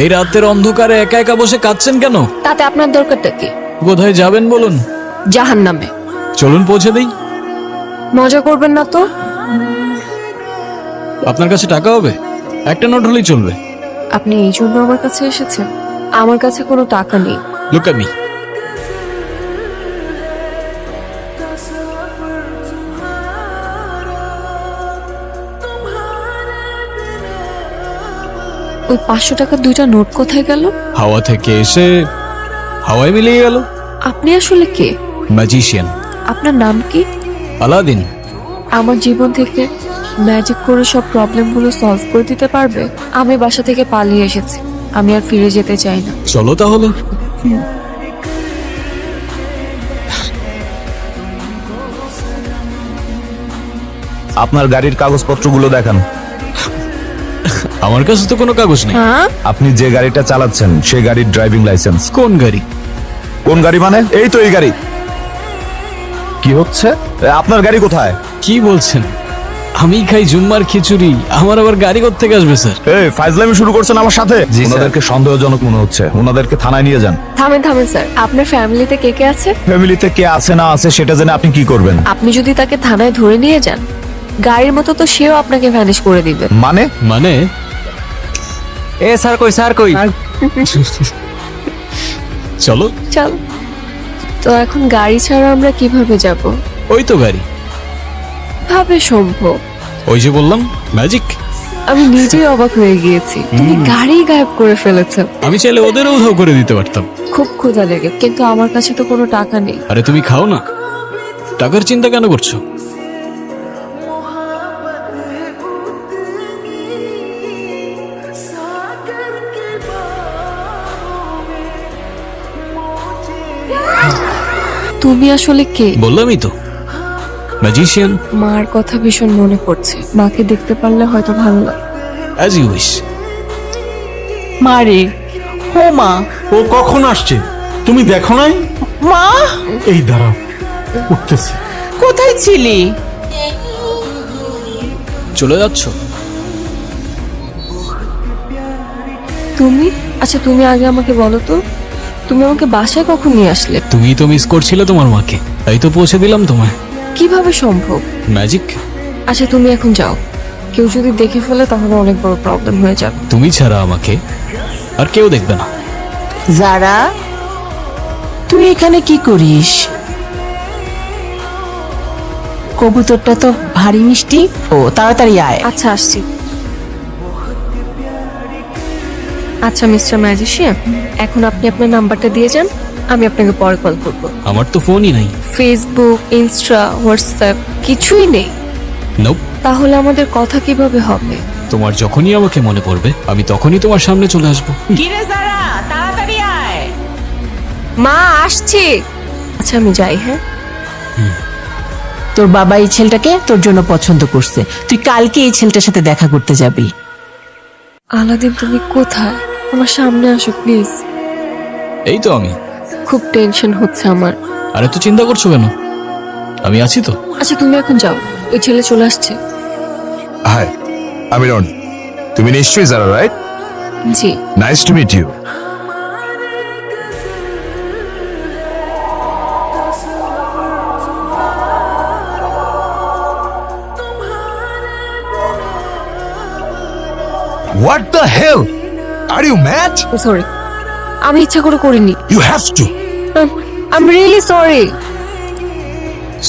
এই রাতের অন্ধকারে একা একা বসে কাঁদছেন কেন? তাতে আপনার দরকারটা কি? কোথায় যাবেন বলুন? জাহান্নামে। চলুন পৌঁছে দেই। মজা করবেন না তো? আপনার কাছে টাকা হবে? একটা নোট হলেই চলবে। আপনি এই জন্য আমার কাছে এসেছেন? আমার কাছে কোনো টাকা নেই। Look at me. ওই 500 টাকার 2টা নোট কোথায় গেল? হাওয়া থেকে এসে হাওয়ায় মিলিয়ে গেল। আপনি আসলে কে? ম্যাজিশিয়ান। আপনার নাম কি? আলাদিন। আমার জীবন থেকে ম্যাজিক করে সব প্রবলেমগুলো সলভ করে দিতে পারবে? আমি বাসা থেকে পালিয়ে এসেছি, আমি আর ফিরে যেতে চাই না। চলো তাহলে। আপনার গাড়ির কাগজপত্রগুলো দেখান। আমার কাছে তো কোনো কাগজ নেই। হ্যাঁ, আপনি যে গাড়িটা চালাচ্ছেন সেই গাড়ির ড্রাইভিং লাইসেন্স। কোন গাড়ি? কোন গাড়ি মানে? এই তো এই গাড়ি। কি হচ্ছে? আপনার গাড়ি কোথায়? কি বলছেন? আমি খাই জুম্মার খিচুড়ি, আমার আবার গাড়ি কোত্থেকে আসবে স্যার? এই ফাইজলামি শুরু করছেন আমার সাথে? জি, স্যার। ওনাদেরকে সন্দেহজনক মনে হচ্ছে, ওনাদেরকে থানায় নিয়ে যান। থামেন থামেন স্যার, আপনার ফ্যামিলিতে কে কে আছে? ফ্যামিলিতে কে আছে না আছে সেটা জেনে আপনি কি করবেন? আপনি যদি তাকে থানায় ধরে নিয়ে যান, গাড়ির মতো তো সেও আপনাকে ভ্যানিশ করে দিবে। মানে? মানে এ স্যার কই, স্যার কই? চলো। চল। তো এখন গাড়ি ছাড়া আমরা কিভাবে যাব? ওই তো গাড়ি। ভাবে সম্ভব? ওই যে বললাম ম্যাজিক। আমি নিজেই অবাক হয়ে গিয়েছি, তুমি গাড়ি গায়েব করে ফেলেছো। আমি চাইলে ওদেরও উধাও করে দিতে পারতাম। খুব ক্ষুধা লেগে, কিন্তু আমার কাছে তো কোনো টাকা নেই। আরে তুমি খাও না, টাকার চিন্তা কেন করছো? তুমি আসলে কে? বললামই তো, ম্যাজিশিয়ান। মার কথা ভীষণ মনে পড়ছে, মাকে দেখতে পারলে হয়তো ভালো লাগে। As you wish. মারে, ও মা, ও কখন আসছে তুমি দেখো নাই? মা এই দাঁড়াও, উঠতেছি। কোথায় ছিলি? চলে যাচ্ছ? তুমি? আচ্ছা তুমি আগে আমাকে বলো তো, তুমি আমাকে বাসায় কখন নিয়ে আসলে? তুমি তো মিস করছিলে তোমার মাকে, তাই তো পৌঁছে দিলাম তোমায়। কিভাবে সম্ভব? ম্যাজিক। আচ্ছা তুমি এখন যাও, কেউ যদি দেখে ফেলে তাহলে অনেক বড় প্রবলেম হয়ে যাবে। তুমি ছাড়া আমাকে আর কেউ দেখবে না। যারা, তুই এখানে কি করিস? কবুতরটা তো ভারী মিষ্টি। ও তাড়াতাড়ি আয়। আচ্ছা আসছি। আচ্ছা মিস্টার ম্যাজিশিয়ান, এখন আপনি আপনার নাম্বারটা দিয়ে যান, আমি আপনাকে পরে কল করব। আমার তো ফোনই নাই। ফেসবুক, ইনস্টা, হোয়াটসঅ্যাপ কিছুই নেই। নোপ। তাহলে আমাদের কথা কিভাবে হবে? তোমার যখনই আমাকে মনে পড়বে আমি তখনই তোমার সামনে চলে আসবো। কিরে যারা, তাড়াতাড়ি আয়। মা আসছি। আচ্ছা আমি যাই। হ্যাঁ, তোর বাবা এই ছেলেটাকে তোর জন্য পছন্দ করছে, তুই কালকে এই ছেলেটার সাথে দেখা করতে যাবি। আলাদিন তুমি কোথায়? আমার সামনে আসো প্লিজ। এই তো আমি। খুব টেনশন হচ্ছে আমার। আরে তো চিন্তা করছো কেন, আমি আছি তো। আচ্ছা তুমি এখন যাও, ওই ছেলে চলে আসছে। হাই, আমি রনি। তুমি নিশ্চয়ই যারা, রাইট? জি। Nice to meet you. What the hell? Are you mad? Sorry, আমি ইচ্ছা করে করিনি। You have to. I am really sorry.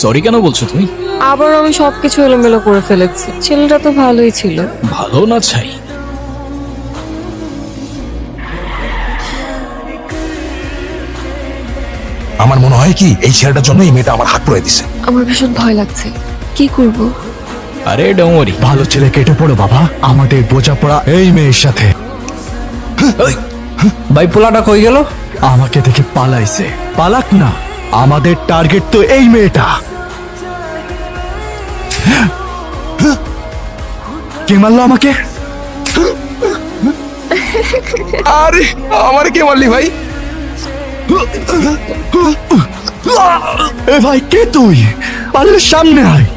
Sorry কেন বলছো তুমি? আবার আমি সবকিছু এলোমেলো করে ফেলেছি। ছেলেটা তো ভালোই ছিল। ভালো না চাই? আমার মনে হয় কি এই ছেলেটার জন্য এই মেয়েটা আমার হাত পড়ে দিছে। আমার ভীষণ ভয় লাগছে, কি করব? আরে ডোমরি, ভালো ছেলে কেটে পড়ো বাবা, আমাদের বোঝাপড়া এই মেয়ের সাথে। ভাই পোলাটা কই গেল? আমাকে দেখে পালাইছে। পালাক না, আমাদের টার্গেট তো এই মেয়েটা। কে মারলো আমাকে? আরে আমারে কে মারলি ভাই? এ ভাই কে তুই? পারলে সামনে আয়।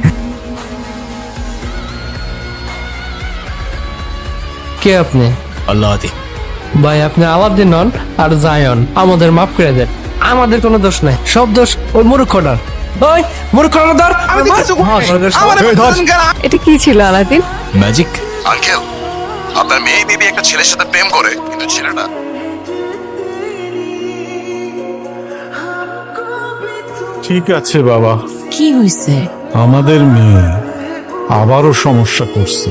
কে আপনি? আল্লাহ আদি। ভাই আপনি আলাদিন নন আর জায়ন, আমাদের মাফ করে দেন। আমাদের কোনো দোষ নাই, সব দোষ ওই মূর্খটার। ওই মূর্খটার ধর। এটা কি ছিল আলাদিন? ম্যাজিক। আঙ্কেল, আপনার মেয়ে বেবি একটা ছেলের সাথে প্রেম করে, কিন্তু ছেলেটা ঠিক আছে বাবা, কি হয়েছে? আমাদের মেয়ে আবারও সমস্যা করছে।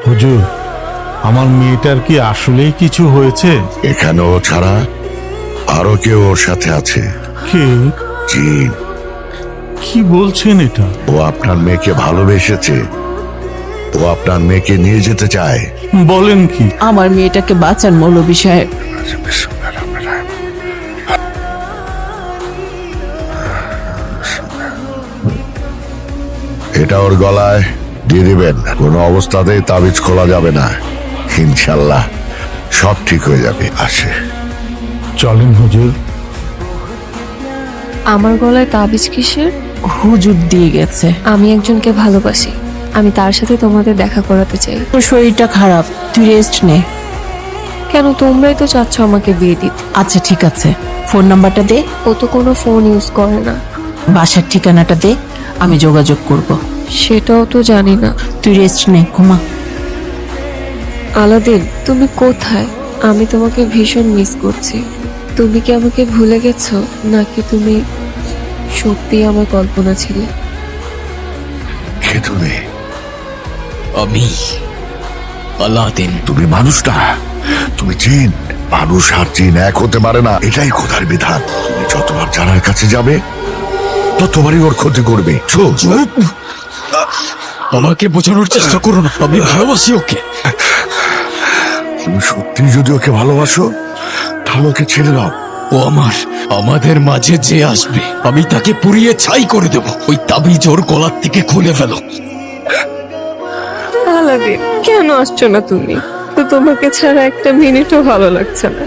হুজুর, আমার মেয়েটার কি আসলেই কিছু হয়েছে? এখানে ও ছাড়া আরো কেউ ওর সাথে আছে। কে? জিন। কি বলছেন এটা? ও আপনার মেয়েকে ভালোবেসেছে, ও আপনার মেয়েকে নিয়ে যেতে চায়। বলেন কি? আমার মেয়েটাকে বাঁচান মৌলভী সাহেব। এটা ওর গলায় দিয়ে দিবেন, কোনো অবস্থাতেই তাবিজ খোলা যাবে না। ইনশাল্লাহ সব ঠিক হয়ে যাবে। আসে। চলেন হুজুর। আমার গলায় তাবিজ কিসের? হুজুর দিয়ে গেছে। আমি একজনকে ভালোবাসি, আমি তার সাথে তোমাদের দেখা করাতে চাই। তোর শরীরটা খারাপ, তুই রেস্ট নে। কেন, তোমরাই তো চাচ্ছ আমাকে বিয়ে দিতে। আচ্ছা ঠিক আছে, ফোন নাম্বারটা দে, ও তো কোনো ফোন ইউজ করে না। বাসার ঠিকানাটা দে, আমি যোগাযোগ করব। সেটাও তো জানি না। তুই রেস্ট নে, ঘুমা। আলাদিন, তুমি কোথায়? আমি তোমাকে ভীষণ মিস করছি। তুমি কি আমাকে ভুলে গেছো, নাকি তুমি সত্যি আমার কল্পনা ছিলে? কে তুমি? আমি আলাদিন। তুমি মানুষ না, তুমি জিন। মানুষ আর জিন এক হতে পারে না, এটাই খোদার বিধান। তুমি যতবার জানার কাছে যাবে ততবারই ওর ক্ষতি করবে। চুপ। আমাকে বোঝানোর চেষ্টা করো না, আমি ভালোবাসি ওকে। তুমি সত্যি যদি ওকে ভালোবাসো তাহলে ওকে ছেড়ে দাও। ও আমাদের মাঝে যে আসবে আমি তাকে পুড়িয়ে ছাই করে দেব। ওই তাবিজ ওর গলার থেকে খুলে ফেলো। আলাদিন, কেন আসছো না তুমি? তো তোমাকে ছাড়া একটা মিনিটও ভালো লাগছে না।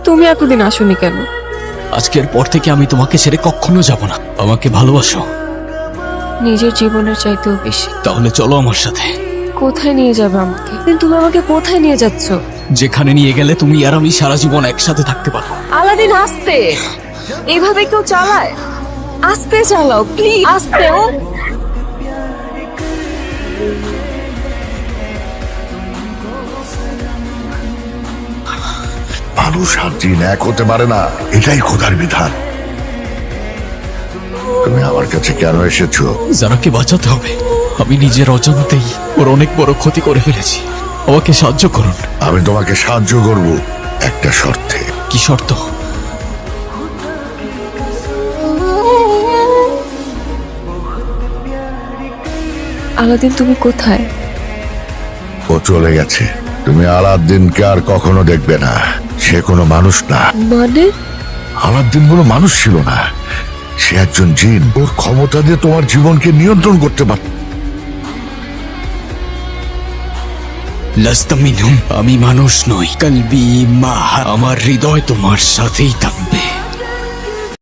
তুমি এতদিন আসোনি কেন? আজকের পর থেকে আমি তোমাকে ছেড়ে কখনো যাব না। আমাকে ভালোবাসো? নিজের জীবনের চাইতেও বেশি। তাহলে চলো আমার সাথে। কোথায় নিয়ে যাবে আমাকে? তুমি আমাকে কোথায় নিয়ে যাচ্ছ? যেখানে নিয়ে গেলে তুমি আর আমি সারা জীবন একসাথে থাকতে পারবো। আলাদিন, আস্তে। এভাবে কেউ চালায়? আস্তে চালাও প্লিজ, আস্তে। ও মানুষ আর জিন এক হতে পারে না, এটাই খোদার বিধান। তুমি আমার কাছে কেন এসেছো? যারাকে বাঁচাতে হবে। আমি নিজের অজান্তেই ওর অনেক বড় ক্ষতি করে ফেলেছি। আমাকে সাহায্য করুন। আমি তোমাকে সাহায্য করব একটা শর্তে। কি শর্ত? আলাদিন, তুমি কোথায়? ও চলে গেছে। তুমি আলাদ্দিনকে আর কখনো দেখবে না। সে কোনো মানুষ না। মানে? আলাদ্দিন কোনো মানুষ ছিল না, সে একজন জিন। ওর ক্ষমতা দিয়ে তোমার জীবনকে নিয়ন্ত্রণ করতে পারত। লাস্তা মিনহুম। আমি মানুষ নই। কলবি মা, আমার হৃদয় তোমার সাথেই থাকবে।